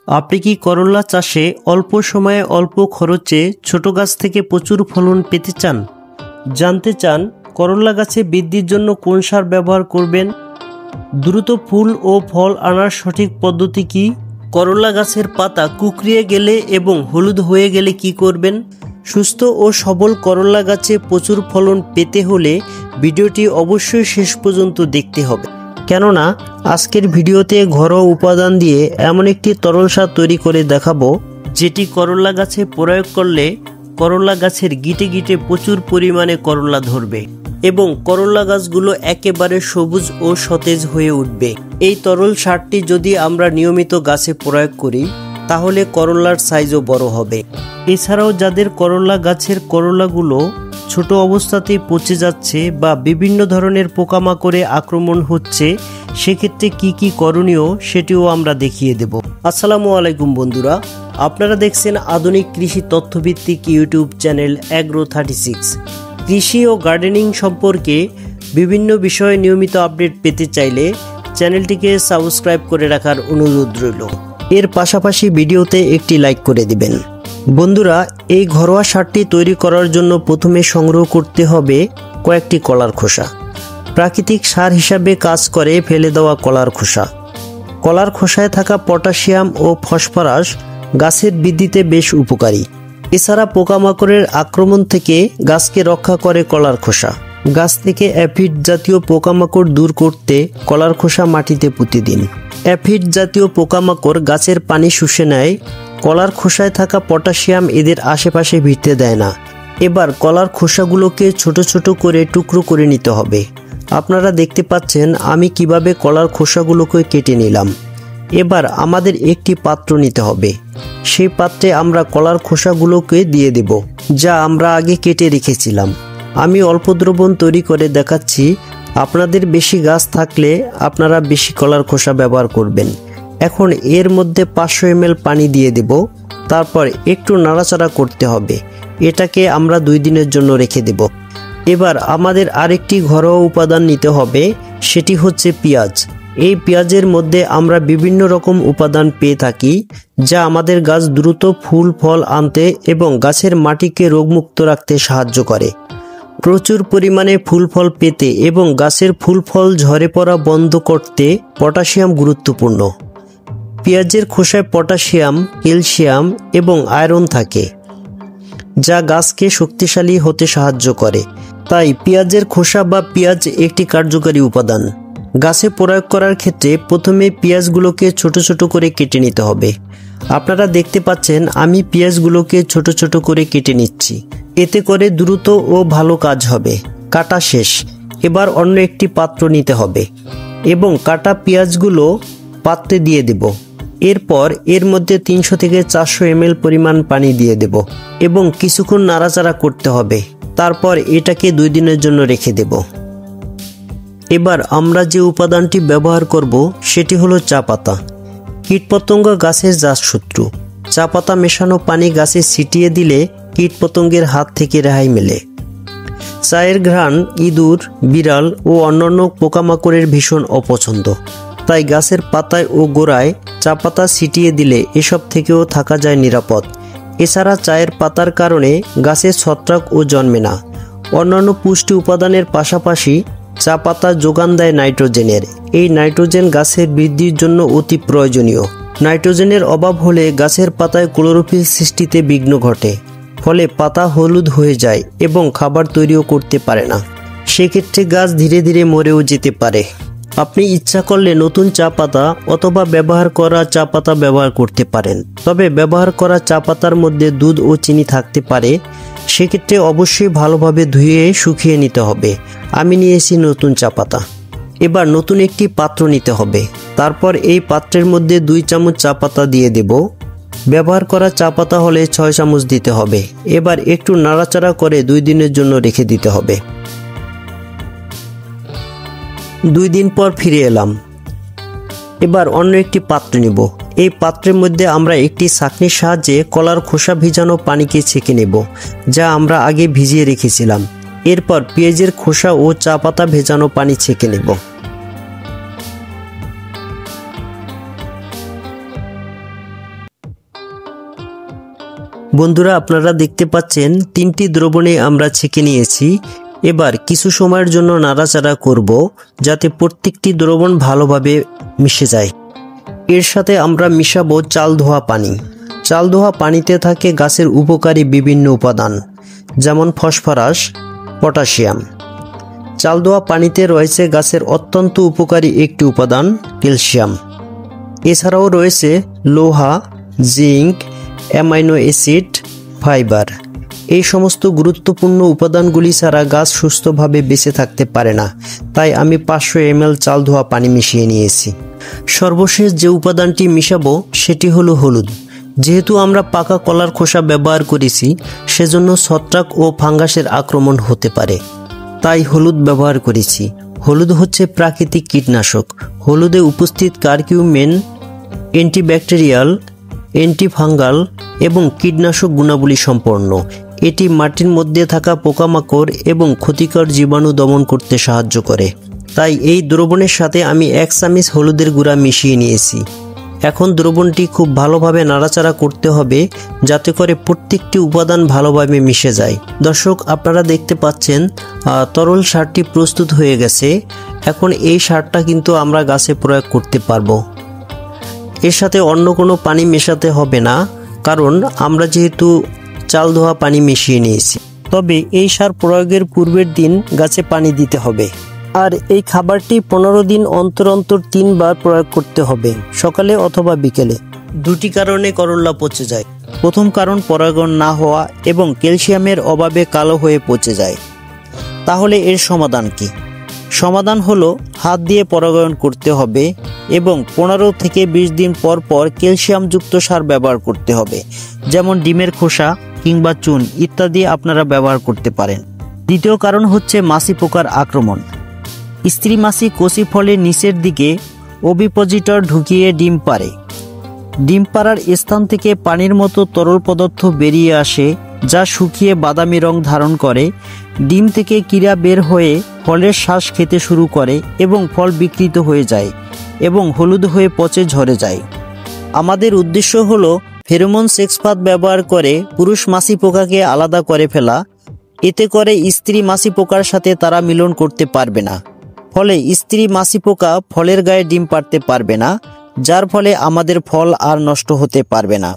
আপনি কি করলা চাষে অল্প সময়ে অল্প খরচে ছোট গাছ থেকে প্রচুর ফলন পেতে চান? জানতে চান করলা গাছে বৃদ্ধির জন্য কোন সার ব্যবহার করবেন? দ্রুত ফুল ও ফল আনার সঠিক পদ্ধতি কি? করলা গাছের পাতা কুঁকড়িয়ে গেলে এবং হলুদ হয়ে গেলে কি করবেন? সুস্থ ও সবল করলা গাছে প্রচুর ফলন পেতে হলে ভিডিওটি অবশ্যই শেষ পর্যন্ত দেখতে হবে, কেননা আজকের ভিডিওতে ঘরোয়া উপাদান দিয়ে এমন একটি তরল সার তৈরি করে দেখাবো যেটি করলা গাছে প্রয়োগ করলে করলা গাছের গিটে গিটে প্রচুর পরিমাণে করলা ধরবে এবং করলা গাছগুলো একেবারে সবুজ ও সতেজ হয়ে উঠবে। এই তরল সারটি যদি আমরা নিয়মিত গাছে প্রয়োগ করি তাহলে করলার সাইজও বড় হবে। এছাড়াও যাদের করলা গাছের করলাগুলো ছোট অবস্থাতেই পচে যাচ্ছে বা বিভিন্ন ধরনের পোকামাকড়ে আক্রমণ হচ্ছে, সেক্ষেত্রে কি কি করণীয় সেটিও আমরা দেখিয়ে দেব। আসসালামু আলাইকুম বন্ধুরা, আপনারা দেখছেন আধুনিক কৃষি তথ্যভিত্তিক ইউটিউব চ্যানেল অ্যাগ্রো36। কৃষি ও গার্ডেনিং সম্পর্কে বিভিন্ন বিষয়ে নিয়মিত আপডেট পেতে চাইলে চ্যানেলটিকে সাবস্ক্রাইব করে রাখার অনুরোধ রইল। এর পাশাপাশি ভিডিওতে একটি লাইক করে দিবেন। বন্ধুরা, এই ঘরোয়া সারটি তৈরি করার জন্য প্রথমে সংগ্রহ করতে হবে কয়েকটি কলার খোসা। প্রাকৃতিক সার হিসাবে কাজ করে ফেলে দেওয়া কলার খোসা। কলার খোসায় থাকা পটাশিয়াম ও ফসফরাস গাছের বৃদ্ধিতে বেশ উপকারী। এছাড়া পোকামাকড়ের আক্রমণ থেকে গাছকে রক্ষা করে কলার খোসা। গাছ থেকে অ্যাফিড জাতীয় পোকামাকড় দূর করতে কলার খোসা মাটিতে পুঁতে দিন। অ্যাফিড জাতীয় পোকামাকড় গাছের পানি শুষে নেয়, কলার খোসায় থাকা পটাশিয়াম এদের আশেপাশে ভিড়তে দেয় না। এবার কলার খোসাগুলোকে ছোট ছোট করে টুকরো করে নিতে হবে। আপনারা দেখতে পাচ্ছেন আমি কিভাবে কলার খোসাগুলোকে কেটে নিলাম। এবার আমাদের একটি পাত্র নিতে হবে। সেই পাত্রে আমরা কলার খোসাগুলোকে দিয়ে দেব, যা আমরা আগে কেটে রেখেছিলাম। আমি অল্প দ্রবণ তৈরি করে দেখাচ্ছি। আপনাদের বেশি গাছ থাকলে আপনারা বেশি কলার খোসা ব্যবহার করবেন। এখন এর মধ্যে 500 ml পানি দিয়ে দেব। তারপর একটু নাড়াচাড়া করতে হবে। এটাকে আমরা 2 দিনের জন্য রেখে দেব। এবার আমাদের আরেকটি ঘরোয়া উপাদান নিতে হবে, সেটি হচ্ছে পেঁয়াজ। এই পেঁয়াজের মধ্যে আমরা বিভিন্ন রকম উপাদান পেয়ে থাকি, যা আমাদের গাছ দ্রুত ফুল ফল আনতে এবং গাছের মাটিকে রোগমুক্ত রাখতে সাহায্য করে। প্রচুর পরিমাণে ফুল ফল পেতে এবং গাছের ফুল ফল ঝরে পড়া বন্ধ করতে পটাশিয়াম গুরুত্বপূর্ণ। পেঁয়াজের খোসায় পটাশিয়াম, ক্যালসিয়াম এবং আয়রন থাকে, যা গাছকে শক্তিশালী হতে সাহায্য করে। তাই পেঁয়াজের খোসা বা পেঁয়াজ একটি কার্যকরী উপাদান। গাছে প্রয়োগ করার ক্ষেত্রে প্রথমে পেঁয়াজগুলোকে ছোট ছোট করে কেটে নিতে হবে। আপনারা দেখতে পাচ্ছেন আমি পেঁয়াজগুলোকে ছোট ছোট করে কেটে নিচ্ছি। এতে করে দ্রুত ও ভালো কাজ হবে। কাটা শেষ। এবার অন্য একটি পাত্র নিতে হবে এবং কাটা পেঁয়াজগুলো পাত্রে দিয়ে দেব। এরপর এর মধ্যে 300 থেকে 400 ml পরিমাণ পানি দিয়ে দেব এবং কিছুক্ষণ নাড়াচাড়া করতে হবে। তারপর এটাকে 2 দিনের জন্য রেখে দেব। এবার আমরা যে উপাদানটি ব্যবহার করব সেটি হলো চা পাতা। কীটপতঙ্গ গাছের জাতশত্রু। চা পাতা মেশানো পানি গাছে ছিটিয়ে দিলে কীটপতঙ্গের হাত থেকে রেহাই মেলে। চায়ের ঘ্রাণ ইঁদুর, বিড়াল ও অন্যান্য পোকামাকড়ের ভীষণ অপছন্দ। তাই গাছের পাতায় ও গোড়ায় চা পাতা ছিটিয়ে দিলে এসব থেকেও থাকা যায় নিরাপদ। এছাড়া চায়ের পাতার কারণে গাছের ছত্রাক ও জন্মে না। অন্যান্য পুষ্টি উপাদানের পাশাপাশি চা পাতা যোগান দেয় নাইট্রোজেনের। এই নাইট্রোজেন গাছের বৃদ্ধির জন্য অতি প্রয়োজনীয়। নাইট্রোজেনের অভাব হলে গাছের পাতায় ক্লোরোফিল সৃষ্টিতে বিঘ্ন ঘটে, ফলে পাতা হলুদ হয়ে যায় এবং খাবার তৈরিও করতে পারে না। সেক্ষেত্রে গাছ ধীরে ধীরে মরেও যেতে পারে। আপনি ইচ্ছা করলে নতুন চা পাতা অথবা ব্যবহার করা চা পাতা ব্যবহার করতে পারেন। তবে ব্যবহার করা চা পাতার মধ্যে দুধ ও চিনি থাকতে পারে। সেক্ষেত্রে অবশ্যই ভালোভাবে ধুয়ে শুকিয়ে নিতে হবে। আমি নিয়েছি নতুন চা পাতা। এবার নতুন একটি পাত্র নিতে হবে। তারপর এই পাত্রের মধ্যে 2 চামচ চা পাতা দিয়ে দেব। ব্যবহার করা চা পাতা হলে 6 চামচ দিতে হবে। এবার একটু নাড়াচাড়া করে 2 দিনের জন্য রেখে দিতে হবে। 2 দিন পর ফিরে এলাম। এবার অন্য একটি পাত্র নেব। এই পাত্রের মধ্যে আমরা একটি ছাঁকনির সাহায্যে কলার খোসা ভিজানো পানিকে ছেঁকে নেব, যা আমরা আগে ভিজিয়ে রেখেছিলাম। এরপর পেঁয়াজের খোসা ও চা পাতা ভেজানো পানি ছেঁকে নেব। বন্ধুরা, আপনারা দেখতে পাচ্ছেন 3টি দ্রবণে আমরা ছেঁকে নিয়েছি। এবার কিছু সময়ের জন্য নাড়াচাড়া করব যাতে প্রত্যেকটি দ্রবণ ভালোভাবে মিশে যায়। এর সাথে আমরা মিশাবো চাল ধোয়া পানি। চাল ধোয়া পানিতে থাকে গাছের উপকারী বিভিন্ন উপাদান, যেমন ফসফরাস, পটাশিয়াম। চাল ধোয়া পানিতে রয়েছে গাছের অত্যন্ত উপকারী একটি উপাদান ক্যালসিয়াম। এছাড়াও রয়েছে লোহা, জিঙ্ক, অ্যামাইনো অ্যাসিড, ফাইবার। এই সমস্ত গুরুত্বপূর্ণ উপাদানগুলি ছাড়া গাছ সুস্থভাবে বেঁচে থাকতে পারে না। তাই আমি 500 ml চাল ধোয়া পানি মিশিয়ে নিয়েছি। সর্বশেষ যে উপাদানটি মিশাবো সেটি হলো হলুদ। যেহেতু আমরা পাকা কলার খোসা ব্যবহার করেছি, সেজন্য ছত্রাক ও ফাঙ্গাসের আক্রমণ হতে পারে, তাই হলুদ ব্যবহার করেছি। হলুদ হচ্ছে প্রাকৃতিক কীটনাশক। হলুদে উপস্থিত কারকিউমিন অ্যান্টিব্যাকটেরিয়াল, অ্যান্টিফাঙ্গাল এবং কীটনাশক গুণাবলী সম্পন্ন। এটি মাটির মধ্যে থাকা পোকামাকড় এবং ক্ষতিকর জীবাণু দমন করতে সাহায্য করে। তাই এই দ্রবণের সাথে আমি 1 চামচ হলুদের গুঁড়া মিশিয়ে নিয়েছি। এখন দ্রবণটি খুব ভালোভাবে নাড়াচাড়া করতে হবে যাতে করে প্রত্যেকটি উপাদান ভালোভাবে মিশে যায়। দর্শক, আপনারা দেখতে পাচ্ছেন তরল সারটি প্রস্তুত হয়ে গেছে। এখন এই সারটা কিন্তু আমরা গাছে প্রয়োগ করতে পারবো। এর সাথে অন্য কোনো পানি মেশাতে হবে না, কারণ আমরা যেহেতু চাল ধোয়া পানি মিশিয়ে নিয়েছি। তবে এই সার প্রয়োগের পূর্বের দিন গাছে পানি দিতে হবে। আর এই খাবারটি 15 দিন অন্তর অন্তর 3 বার প্রয়োগ করতে হবে, সকালে অথবা বিকেলে। 2টি কারণে করল্লা পচে যায়। প্রথম কারণ পরাগণ না হওয়া এবং ক্যালসিয়ামের অভাবে কালো হয়ে পচে যায়। তাহলে এর সমাধান কি? সমাধান হলো হাত দিয়ে পরাগায়ন করতে হবে এবং 15 থেকে 20 দিন পর পর ক্যালসিয়ামযুক্ত সার ব্যবহার করতে হবে, যেমন ডিমের খোসা কিংবা চুন ইত্যাদি আপনারা ব্যবহার করতে পারেন। দ্বিতীয় কারণ হচ্ছে মাছি পোকার আক্রমণ। স্ত্রী মাছি কচি ফলের নিচের দিকে ওভিপোজিটর ঢুকিয়ে ডিম পাড়ে। ডিম পাড়ার স্থান থেকে পানির মতো তরল পদার্থ বেরিয়ে আসে, যা শুকিয়ে বাদামি রং ধারণ করে। ডিম থেকে কীরা বের হয়ে ফলের শ্বাস খেতে শুরু করে এবং ফল বিকৃত হয়ে যায় এবং হলুদ হয়ে পচে ঝরে যায়। আমাদের উদ্দেশ্য হলো ফেরোমন সেক্স ফাঁদ ব্যবহার করে পুরুষ মাছি পোকাকে আলাদা করে ফেলা। এতে করে স্ত্রী মাছি পোকার সাথে তারা মিলন করতে পারবে না, ফলে স্ত্রী মাছি পোকা ফলের গায়ে ডিম পাড়তে পারবে না, যার ফলে আমাদের ফল আর নষ্ট হতে পারবে না।